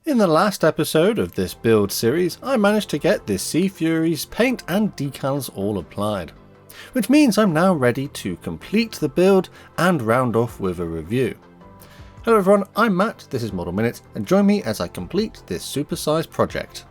In the last episode of this build series, I managed to get this Sea Fury's paint and decals all applied, which means I'm now ready to complete the build and round off with a review. Hello everyone, I'm Matt, this is Model Minutes, and join me as I complete this Supersize project.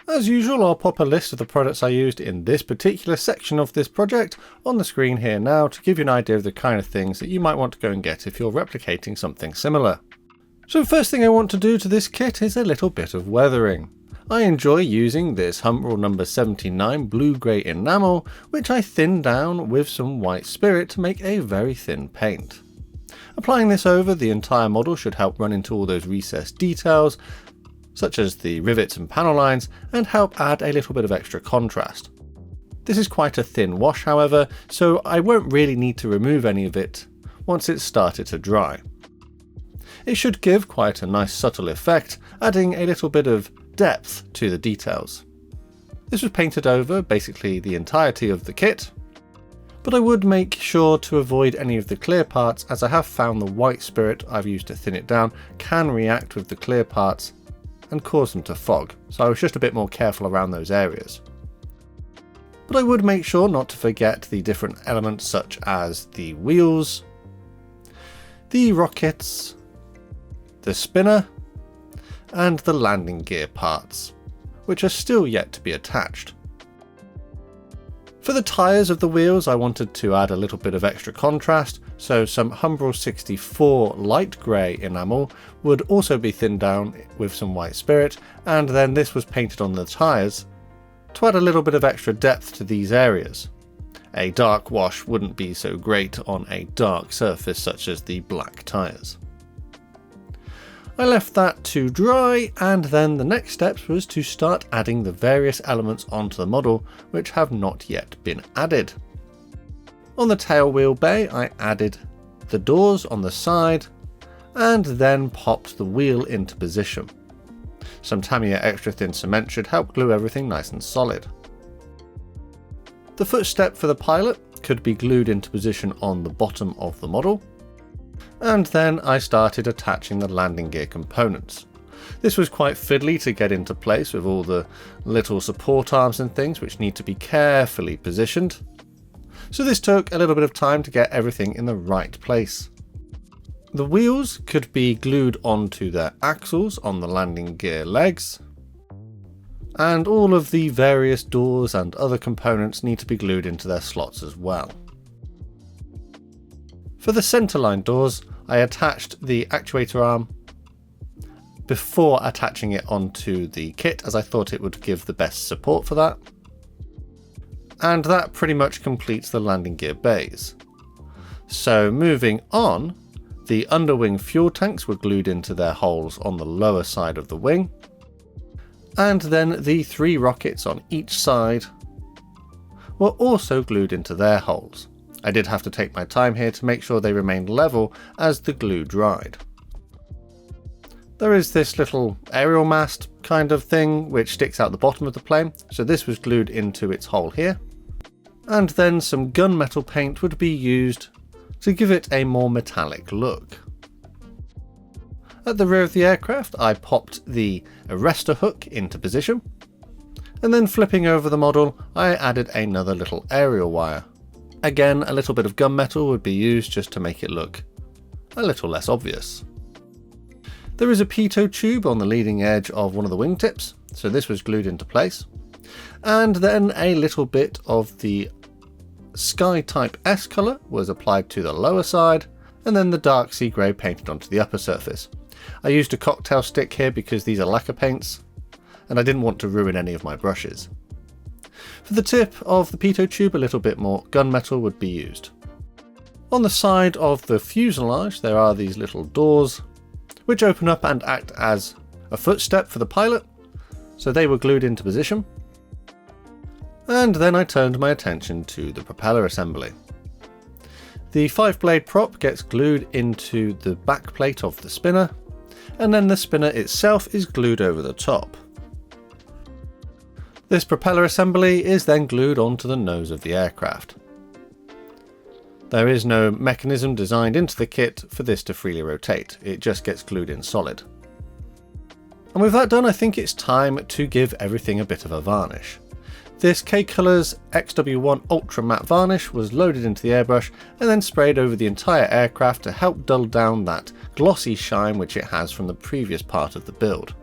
As usual, I'll pop a list of the products I used in this particular section of this project on the screen here now to give you an idea of the kind of things that you might want to go and get if you're replicating something similar. So the first thing I want to do to this kit is a little bit of weathering. I enjoy using this Humbrol number 79 blue-grey enamel, which I thin down with some white spirit to make a very thin paint. Applying this over the entire model should help run into all those recessed details, such as the rivets and panel lines, and help add a little bit of extra contrast. This is quite a thin wash however, so I won't really need to remove any of it once it's started to dry. It should give quite a nice subtle effect, adding a little bit of depth to the details. This was painted over basically the entirety of the kit, but I would make sure to avoid any of the clear parts, as I have found the white spirit I've used to thin it down can react with the clear parts and cause them to fog, so I was just a bit more careful around those areas. But I would make sure not to forget the different elements such as the wheels, the rockets, the spinner, and the landing gear parts, which are still yet to be attached. For the tyres of the wheels I wanted to add a little bit of extra contrast, so some Humbrol 64 light grey enamel would also be thinned down with some white spirit, and then this was painted on the tyres to add a little bit of extra depth to these areas. A dark wash wouldn't be so great on a dark surface such as the black tyres. I left that to dry, and then the next steps was to start adding the various elements onto the model which have not yet been added. On the tail wheel bay I added the doors on the side and then popped the wheel into position. Some Tamiya extra thin cement should help glue everything nice and solid. The footstep for the pilot could be glued into position on the bottom of the model, and then I started attaching the landing gear components. This was quite fiddly to get into place with all the little support arms and things which need to be carefully positioned, so this took a little bit of time to get everything in the right place. The wheels could be glued onto their axles on the landing gear legs, and all of the various doors and other components need to be glued into their slots as well. For the centerline doors, I attached the actuator arm before attaching it onto the kit, as I thought it would give the best support for that. And that pretty much completes the landing gear bays. So moving on, the underwing fuel tanks were glued into their holes on the lower side of the wing, and then the 3 rockets on each side were also glued into their holes. I did have to take my time here to make sure they remained level as the glue dried. There is this little aerial mast kind of thing which sticks out the bottom of the plane, so this was glued into its hole here. And then some gunmetal paint would be used to give it a more metallic look. At the rear of the aircraft I popped the arrestor hook into position, and then flipping over the model I added another little aerial wire. Again, a little bit of gunmetal would be used just to make it look a little less obvious. There is a pitot tube on the leading edge of one of the wingtips, so this was glued into place. And then a little bit of the Sky Type S colour was applied to the lower side, and then the dark sea grey painted onto the upper surface. I used a cocktail stick here because these are lacquer paints, and I didn't want to ruin any of my brushes. For the tip of the pitot tube, a little bit more gunmetal would be used. On the side of the fuselage there are these little doors which open up and act as a footstep for the pilot, so they were glued into position. And then I turned my attention to the propeller assembly. The 5-blade prop gets glued into the back plate of the spinner, and then the spinner itself is glued over the top. This propeller assembly is then glued onto the nose of the aircraft. There is no mechanism designed into the kit for this to freely rotate, it just gets glued in solid. And with that done, I think it's time to give everything a bit of a varnish. This K-Colors XW1 Ultra Matte Varnish was loaded into the airbrush and then sprayed over the entire aircraft to help dull down that glossy shine which it has from the previous part of the build.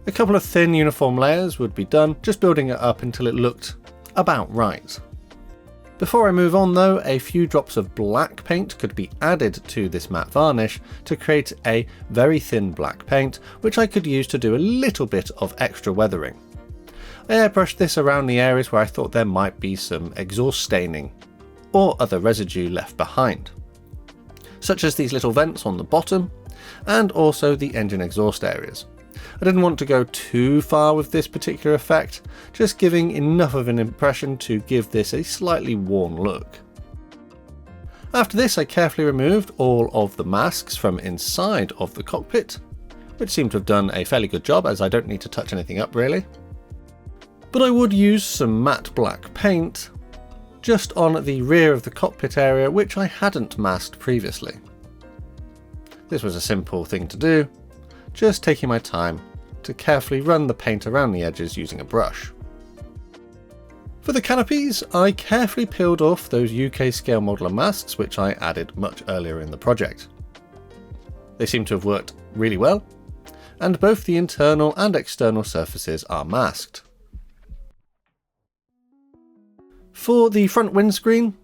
A couple of thin uniform layers would be done, just building it up until it looked about right. Before I move on though, a few drops of black paint could be added to this matte varnish to create a very thin black paint, which I could use to do a little bit of extra weathering. I airbrushed this around the areas where I thought there might be some exhaust staining or other residue left behind, such as these little vents on the bottom and also the engine exhaust areas. I didn't want to go too far with this particular effect, just giving enough of an impression to give this a slightly worn look. After this, I carefully removed all of the masks from inside of the cockpit, which seemed to have done a fairly good job as I don't need to touch anything up really. But I would use some matte black paint just on the rear of the cockpit area which I hadn't masked previously. This was a simple thing to do, just taking my time to carefully run the paint around the edges using a brush. For the canopies, I carefully peeled off those UK scale modeler masks which I added much earlier in the project. They seem to have worked really well, and both the internal and external surfaces are masked. For the front windscreen,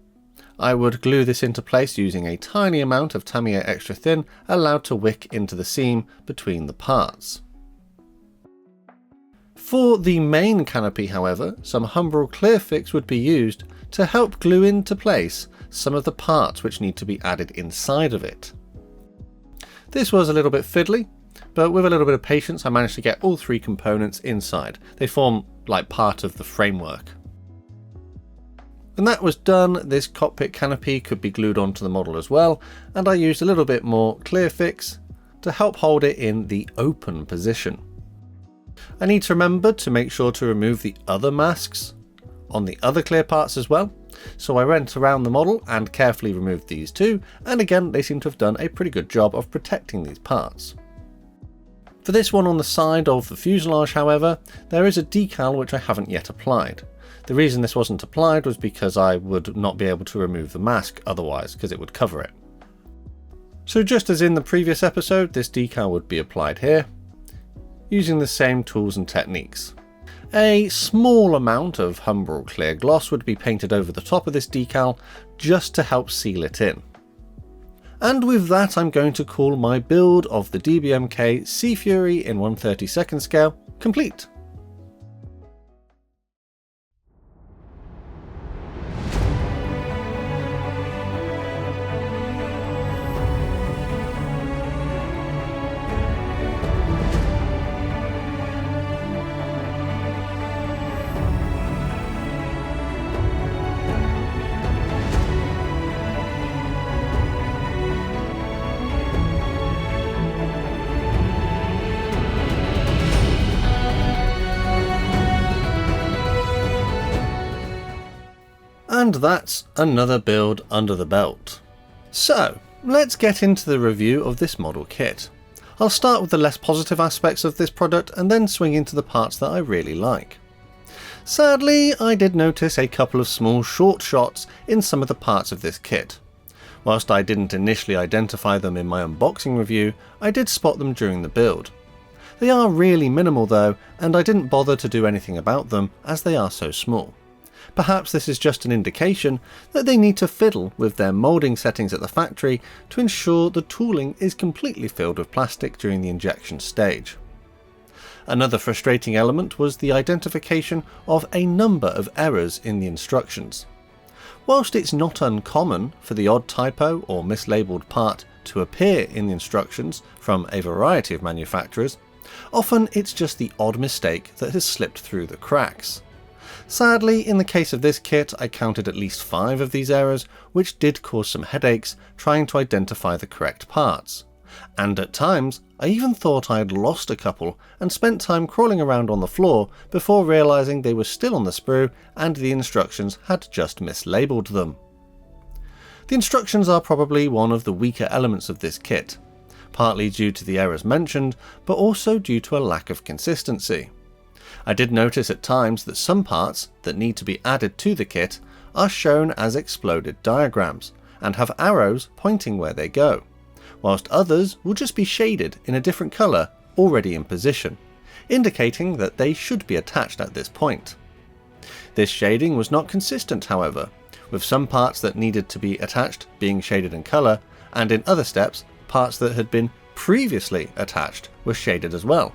I would glue this into place using a tiny amount of Tamiya Extra Thin allowed to wick into the seam between the parts. For the main canopy however, some Humbrol Clear Fix would be used to help glue into place some of the parts which need to be added inside of it. This was a little bit fiddly, but with a little bit of patience I managed to get all three components inside. They form like part of the framework. When that was done, this cockpit canopy could be glued onto the model as well, and I used a little bit more Clear Fix to help hold it in the open position. I need to remember to make sure to remove the other masks on the other clear parts as well, so I went around the model and carefully removed these too, and again they seem to have done a pretty good job of protecting these parts. For this one on the side of the fuselage however, there is a decal which I haven't yet applied. The reason this wasn't applied was because I would not be able to remove the mask otherwise, because it would cover it. So just as in the previous episode, this decal would be applied here, using the same tools and techniques. A small amount of Humbrol Clear Gloss would be painted over the top of this decal, just to help seal it in. And with that I'm going to call my build of the DBMK Sea Fury in 1/32 scale complete. And that's another build under the belt. So let's get into the review of this model kit. I'll start with the less positive aspects of this product and then swing into the parts that I really like. Sadly, I did notice a couple of small short shots in some of the parts of this kit. Whilst I didn't initially identify them in my unboxing review, I did spot them during the build. They are really minimal though, and I didn't bother to do anything about them as they are so small. Perhaps this is just an indication that they need to fiddle with their moulding settings at the factory to ensure the tooling is completely filled with plastic during the injection stage. Another frustrating element was the identification of a number of errors in the instructions. Whilst it's not uncommon for the odd typo or mislabeled part to appear in the instructions from a variety of manufacturers, often it's just the odd mistake that has slipped through the cracks. Sadly, in the case of this kit, I counted at least 5 of these errors, which did cause some headaches trying to identify the correct parts. And at times, I even thought I'd lost a couple and spent time crawling around on the floor before realising they were still on the sprue and the instructions had just mislabelled them. The instructions are probably one of the weaker elements of this kit, partly due to the errors mentioned, but also due to a lack of consistency. I did notice at times that some parts that need to be added to the kit are shown as exploded diagrams and have arrows pointing where they go, whilst others will just be shaded in a different colour already in position, indicating that they should be attached at this point. This shading was not consistent, however, with some parts that needed to be attached being shaded in colour, and in other steps, parts that had been previously attached were shaded as well.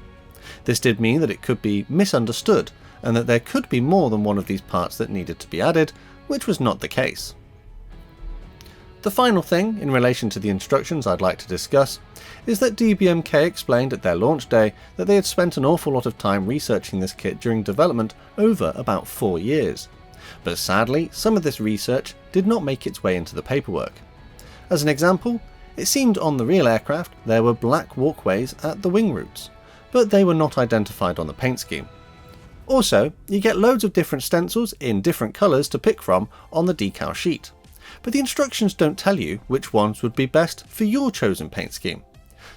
This did mean that it could be misunderstood, and that there could be more than one of these parts that needed to be added, which was not the case. The final thing in relation to the instructions I'd like to discuss is that DBMK explained at their launch day that they had spent an awful lot of time researching this kit during development over about 4 years. But sadly, some of this research did not make its way into the paperwork. As an example, it seemed on the real aircraft there were black walkways at the wing roots, but they were not identified on the paint scheme. Also, you get loads of different stencils in different colours to pick from on the decal sheet, but the instructions don't tell you which ones would be best for your chosen paint scheme,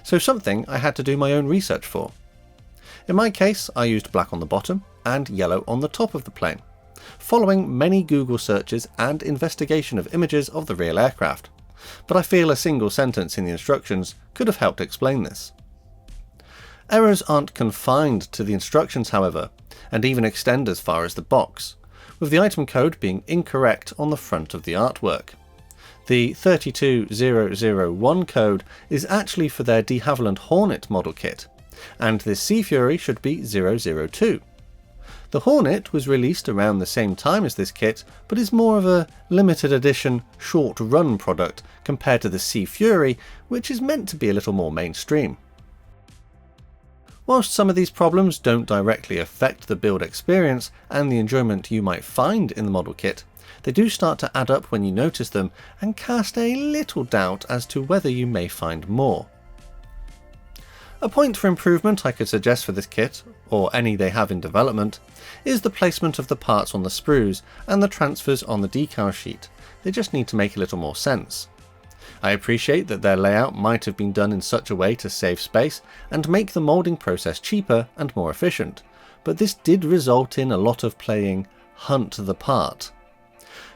so something I had to do my own research for. In my case, I used black on the bottom and yellow on the top of the plane, following many Google searches and investigation of images of the real aircraft, but I feel a single sentence in the instructions could have helped explain this. Errors aren't confined to the instructions, however, and even extend as far as the box, with the item code being incorrect on the front of the artwork. The 32001 code is actually for their de Havilland Hornet model kit, and this Sea Fury should be 002. The Hornet was released around the same time as this kit, but is more of a limited edition short run product compared to the Sea Fury, which is meant to be a little more mainstream. Whilst some of these problems don't directly affect the build experience and the enjoyment you might find in the model kit, they do start to add up when you notice them and cast a little doubt as to whether you may find more. A point for improvement I could suggest for this kit, or any they have in development, is the placement of the parts on the sprues and the transfers on the decal sheet. They just need to make a little more sense. I appreciate that their layout might have been done in such a way to save space and make the moulding process cheaper and more efficient, but this did result in a lot of playing hunt the part.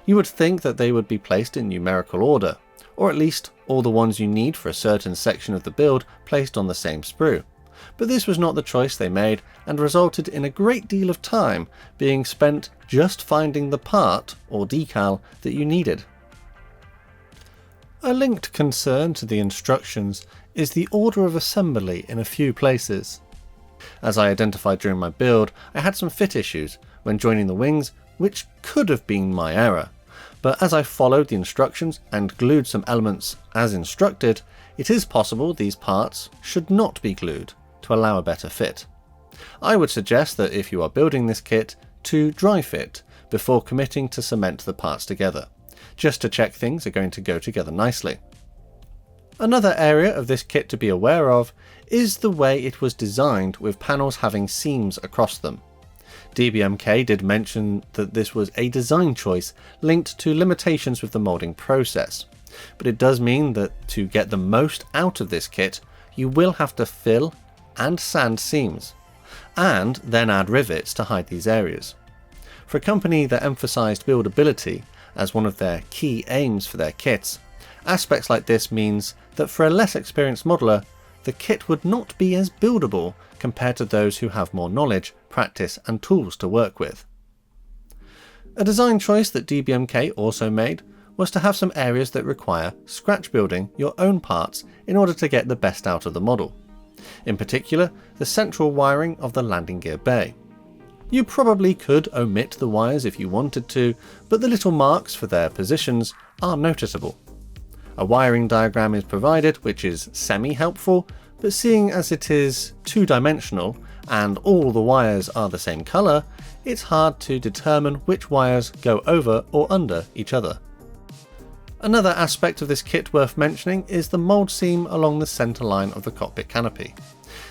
You would think that they would be placed in numerical order, or at least all the ones you need for a certain section of the build placed on the same sprue, but this was not the choice they made and resulted in a great deal of time being spent just finding the part or decal that you needed. A linked concern to the instructions is the order of assembly in a few places. As I identified during my build, I had some fit issues when joining the wings, which could have been my error, but as I followed the instructions and glued some elements as instructed, it is possible these parts should not be glued to allow a better fit. I would suggest that if you are building this kit, to dry fit before committing to cement the parts together, just to check things are going to go together nicely. Another area of this kit to be aware of is the way it was designed with panels having seams across them. DBMK did mention that this was a design choice linked to limitations with the moulding process, but it does mean that to get the most out of this kit, you will have to fill and sand seams, and then add rivets to hide these areas. For a company that emphasised buildability as one of their key aims for their kits, aspects like this means that for a less experienced modeller, the kit would not be as buildable compared to those who have more knowledge, practice and tools to work with. A design choice that DBMK also made was to have some areas that require scratch building your own parts in order to get the best out of the model. In particular, the central wiring of the landing gear bay. You probably could omit the wires if you wanted to, but the little marks for their positions are noticeable. A wiring diagram is provided which is semi-helpful, but seeing as it is two-dimensional and all the wires are the same colour, it's hard to determine which wires go over or under each other. Another aspect of this kit worth mentioning is the mould seam along the centre line of the cockpit canopy.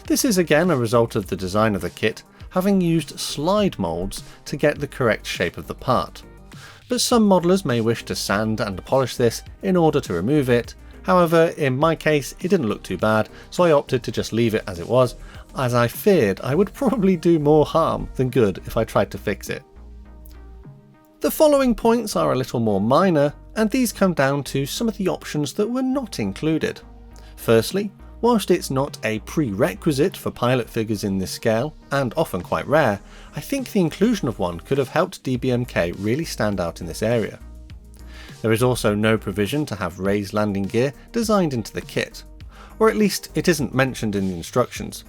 This is again a result of the design of the kit having used slide moulds to get the correct shape of the part. But some modelers may wish to sand and polish this in order to remove it. However, in my case it didn't look too bad, so I opted to just leave it as it was, as I feared I would probably do more harm than good if I tried to fix it. The following points are a little more minor, and these come down to some of the options that were not included. Firstly, whilst it's not a prerequisite for pilot figures in this scale, and often quite rare, I think the inclusion of one could have helped DBMK really stand out in this area. There is also no provision to have raised landing gear designed into the kit, or at least it isn't mentioned in the instructions.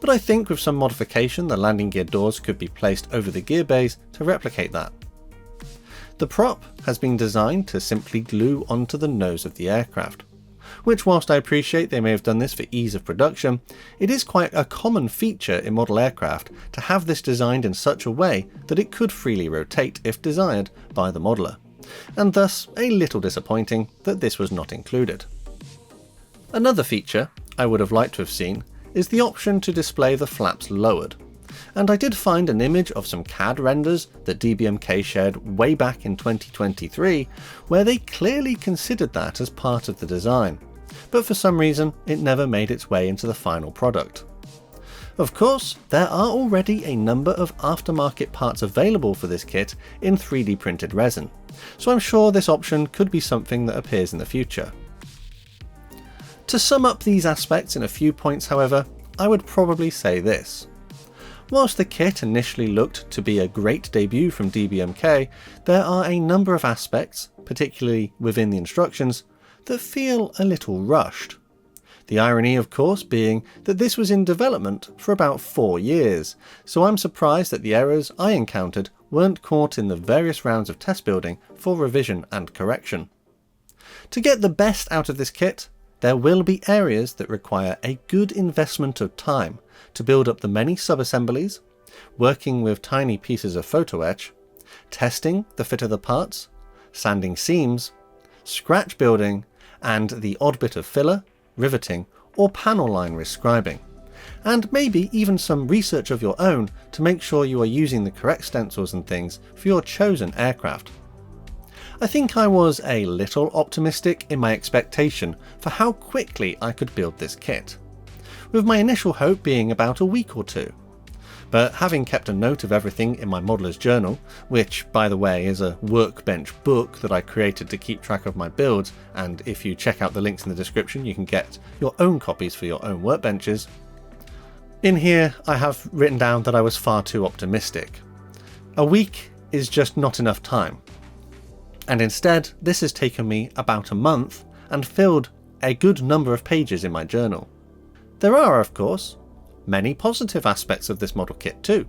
But I think with some modification the landing gear doors could be placed over the gear bays to replicate that. The prop has been designed to simply glue onto the nose of the aircraft, which whilst I appreciate they may have done this for ease of production, it is quite a common feature in model aircraft to have this designed in such a way that it could freely rotate if desired by the modeler, and thus a little disappointing that this was not included. Another feature I would have liked to have seen is the option to display the flaps lowered. And I did find an image of some CAD renders that DBMK shared way back in 2023, where they clearly considered that as part of the design, but for some reason it never made its way into the final product. Of course, there are already a number of aftermarket parts available for this kit in 3D printed resin, so I'm sure this option could be something that appears in the future. To sum up these aspects in a few points however, I would probably say this. Whilst the kit initially looked to be a great debut from DBMK, there are a number of aspects, particularly within the instructions, that feel a little rushed. The irony of course being that this was in development for about 4 years, so I'm surprised that the errors I encountered weren't caught in the various rounds of test building for revision and correction. To get the best out of this kit, there will be areas that require a good investment of time to build up the many sub-assemblies, working with tiny pieces of photo etch, testing the fit of the parts, sanding seams, scratch building, and the odd bit of filler, riveting, or panel line rescribing, and maybe even some research of your own to make sure you are using the correct stencils and things for your chosen aircraft. I think I was a little optimistic in my expectation for how quickly I could build this kit, with my initial hope being about a week or two. But having kept a note of everything in my modeller's journal, which by the way is a workbench book that I created to keep track of my builds, and if you check out the links in the description you can get your own copies for your own workbenches. In here I have written down that I was far too optimistic. A week is just not enough time. And instead this has taken me about a month and filled a good number of pages in my journal. There are, of course, many positive aspects of this model kit too.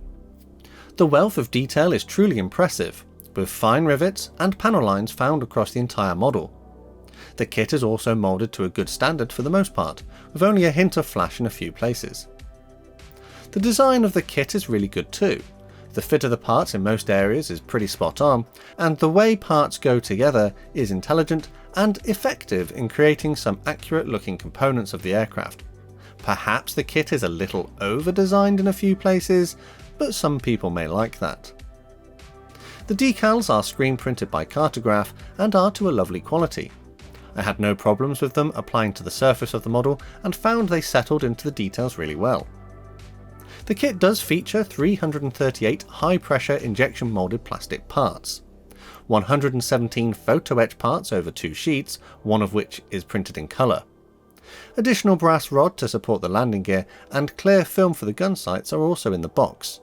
The wealth of detail is truly impressive, with fine rivets and panel lines found across the entire model. The kit is also moulded to a good standard for the most part, with only a hint of flash in a few places. The design of the kit is really good too. The fit of the parts in most areas is pretty spot on, and the way parts go together is intelligent and effective in creating some accurate looking components of the aircraft. Perhaps the kit is a little over-designed in a few places, but some people may like that. The decals are screen printed by Cartograph and are to a lovely quality. I had no problems with them applying to the surface of the model and found they settled into the details really well. The kit does feature 338 high-pressure injection moulded plastic parts, 117 photo etch parts over 2 sheets, one of which is printed in colour. Additional brass rod to support the landing gear and clear film for the gun sights are also in the box.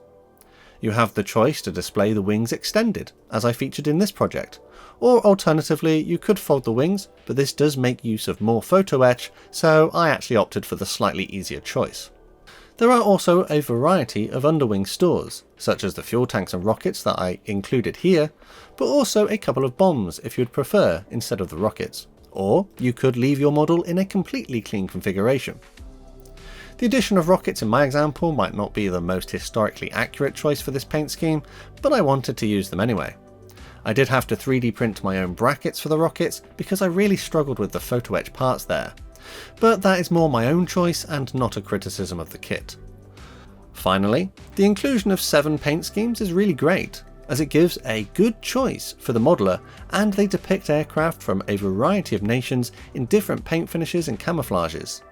You have the choice to display the wings extended, as I featured in this project, or alternatively you could fold the wings, but this does make use of more photo etch, so I actually opted for the slightly easier choice. There are also a variety of underwing stores, such as the fuel tanks and rockets that I included here, but also a couple of bombs if you'd prefer instead of the rockets, or you could leave your model in a completely clean configuration. The addition of rockets in my example might not be the most historically accurate choice for this paint scheme, but I wanted to use them anyway. I did have to 3D print my own brackets for the rockets because I really struggled with the photo etch parts there, but that is more my own choice and not a criticism of the kit. Finally, the inclusion of 7 paint schemes is really great, as it gives a good choice for the modeler, and they depict aircraft from a variety of nations in different paint finishes and camouflages.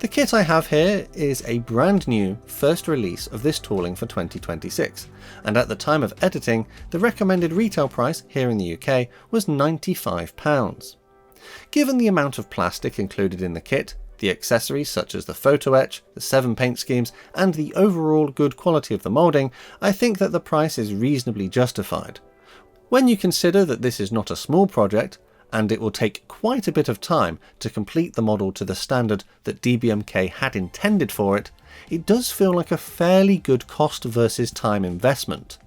The kit I have here is a brand new first release of this tooling for 2026, and at the time of editing, the recommended retail price here in the UK was £95. Given the amount of plastic included in the kit, the accessories such as the photo etch, the 7 paint schemes, and the overall good quality of the moulding, I think that the price is reasonably justified. When you consider that this is not a small project, and it will take quite a bit of time to complete the model to the standard that DBMK had intended for it, it does feel like a fairly good cost versus time investment.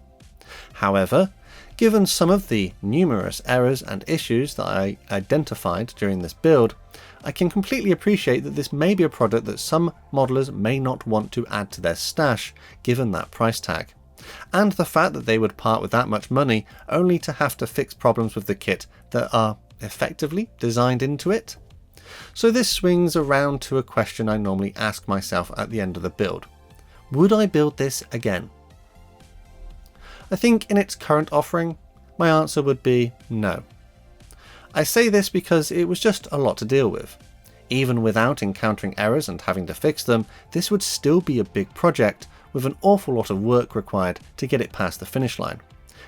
However, given some of the numerous errors and issues that I identified during this build, I can completely appreciate that this may be a product that some modelers may not want to add to their stash given that price tag, and the fact that they would part with that much money only to have to fix problems with the kit that are effectively designed into it. So this swings around to a question I normally ask myself at the end of the build. Would I build this again? I think in its current offering, my answer would be no. I say this because it was just a lot to deal with. Even without encountering errors and having to fix them, this would still be a big project with an awful lot of work required to get it past the finish line.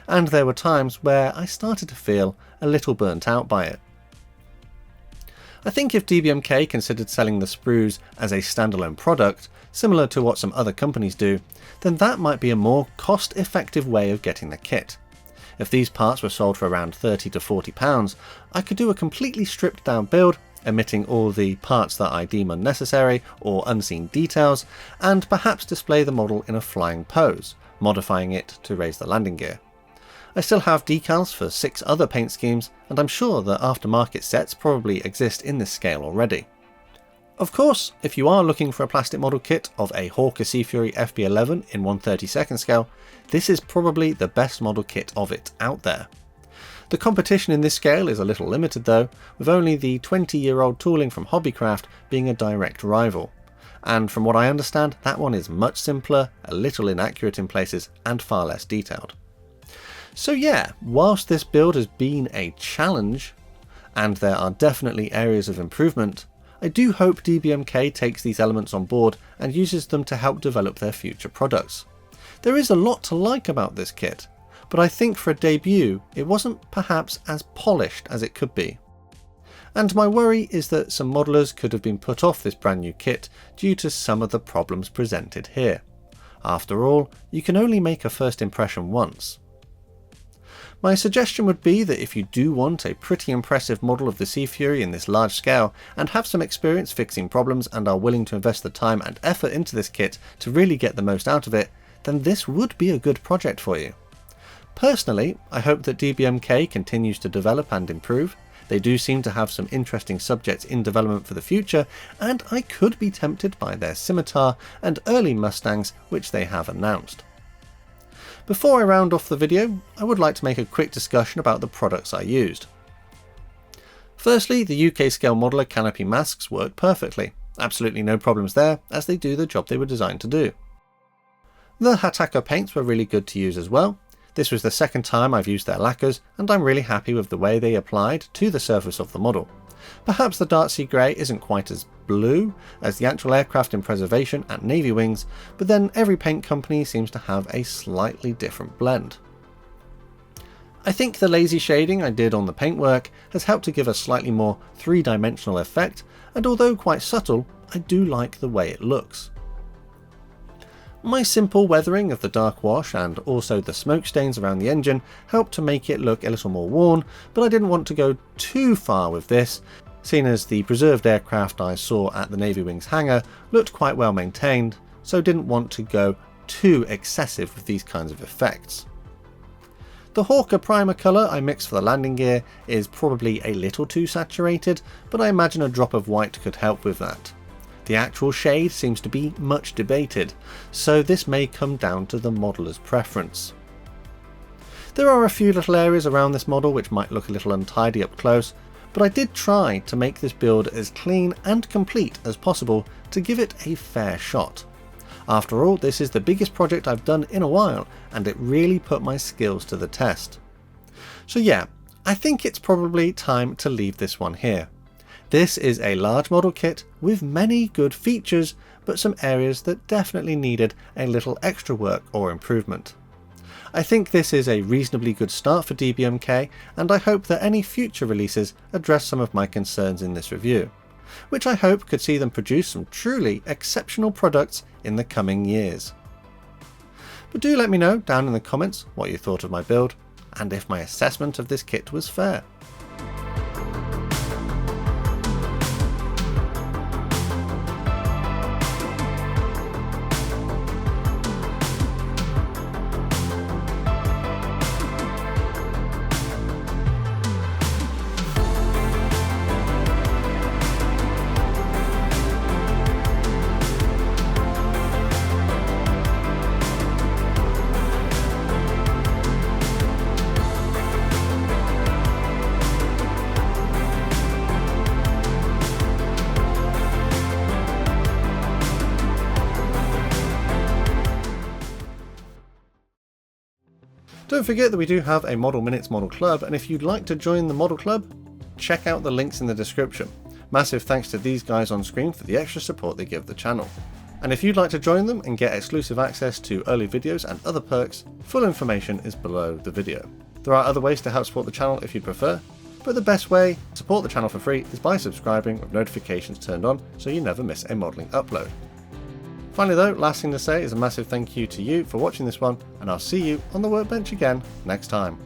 And there were times where I started to feel a little burnt out by it. I think if DBMK considered selling the sprues as a standalone product, similar to what some other companies do, then that might be a more cost-effective way of getting the kit. If these parts were sold for around £30 to £40, I could do a completely stripped down build, omitting all the parts that I deem unnecessary or unseen details, and perhaps display the model in a flying pose, modifying it to raise the landing gear. I still have decals for 6 other paint schemes, and I'm sure that aftermarket sets probably exist in this scale already. Of course, if you are looking for a plastic model kit of a Hawker Sea Fury FB.11 in 1/32 scale, this is probably the best model kit of it out there. The competition in this scale is a little limited though, with only the 20-year-old tooling from Hobbycraft being a direct rival. And from what I understand, that one is much simpler, a little inaccurate in places, and far less detailed. So yeah, whilst this build has been a challenge, and there are definitely areas of improvement, I do hope DBMK takes these elements on board and uses them to help develop their future products. There is a lot to like about this kit, but I think for a debut it wasn't perhaps as polished as it could be. And my worry is that some modelers could have been put off this brand new kit due to some of the problems presented here. After all, you can only make a first impression once. My suggestion would be that if you do want a pretty impressive model of the Sea Fury in this large scale and have some experience fixing problems and are willing to invest the time and effort into this kit to really get the most out of it, then this would be a good project for you. Personally, I hope that DBMK continues to develop and improve. They do seem to have some interesting subjects in development for the future, and I could be tempted by their Scimitar and early Mustangs which they have announced. Before I round off the video, I would like to make a quick discussion about the products I used. Firstly, the UK scale modeler canopy masks work perfectly. Absolutely no problems there, as they do the job they were designed to do. The Hataka paints were really good to use as well. This was the second time I've used their lacquers, and I'm really happy with the way they applied to the surface of the model. Perhaps the dark sea grey isn't quite as blue as the actual aircraft in preservation at Navy Wings, but then every paint company seems to have a slightly different blend. I think the lazy shading I did on the paintwork has helped to give a slightly more three-dimensional effect, and although quite subtle, I do like the way it looks. My simple weathering of the dark wash and also the smoke stains around the engine helped to make it look a little more worn, but I didn't want to go too far with this, seeing as the preserved aircraft I saw at the Navy Wings hangar looked quite well maintained, so didn't want to go too excessive with these kinds of effects. The Hawker primer colour I mixed for the landing gear is probably a little too saturated, but I imagine a drop of white could help with that. The actual shade seems to be much debated, so this may come down to the modeller's preference. There are a few little areas around this model which might look a little untidy up close, but I did try to make this build as clean and complete as possible to give it a fair shot. After all, this is the biggest project I've done in a while, and it really put my skills to the test. So yeah, I think it's probably time to leave this one here. This is a large model kit with many good features, but some areas that definitely needed a little extra work or improvement. I think this is a reasonably good start for DBMK, and I hope that any future releases address some of my concerns in this review, which I hope could see them produce some truly exceptional products in the coming years. But do let me know down in the comments what you thought of my build, and if my assessment of this kit was fair. Don't forget that we do have a Model Minutes Model Club, and if you'd like to join the Model Club, check out the links in the description. Massive thanks to these guys on screen for the extra support they give the channel. And if you'd like to join them and get exclusive access to early videos and other perks, full information is below the video. There are other ways to help support the channel if you'd prefer, but the best way to support the channel for free is by subscribing with notifications turned on so you never miss a modelling upload. Finally though, last thing to say is a massive thank you to you for watching this one, and I'll see you on the workbench again next time.